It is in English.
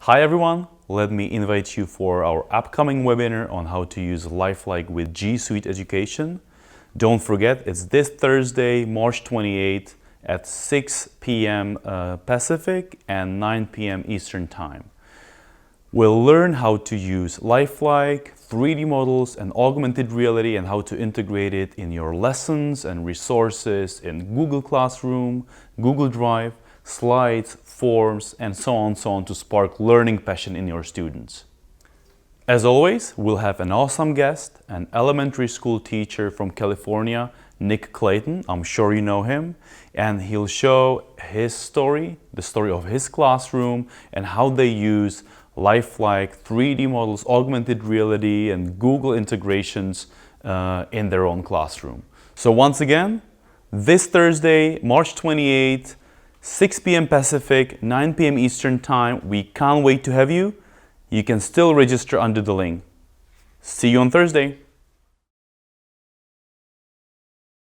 Hi everyone, let me invite you for our upcoming webinar on how to use Lifeliqe with G Suite education. Don't forget, it's this Thursday, March 28th at 6 p.m. Pacific and 9 p.m. Eastern Time. We'll learn how to use Lifeliqe, 3D models, and augmented reality and how to integrate it in your lessons and resources in Google Classroom, Google Drive, slides, forms, and so on to spark learning passion in your students. As always, we'll have an awesome guest, an elementary school teacher from California, Nick Clayton. I'm sure you know him. And he'll show his story, the story of his classroom, and how they use Lifeliqe, 3D models, augmented reality, and Google integrations in their own classroom. So once again, this Thursday, March 28th, 6 p.m. Pacific, 9 p.m. Eastern Time. We can't wait to have you. You can still register under the link. See you on Thursday.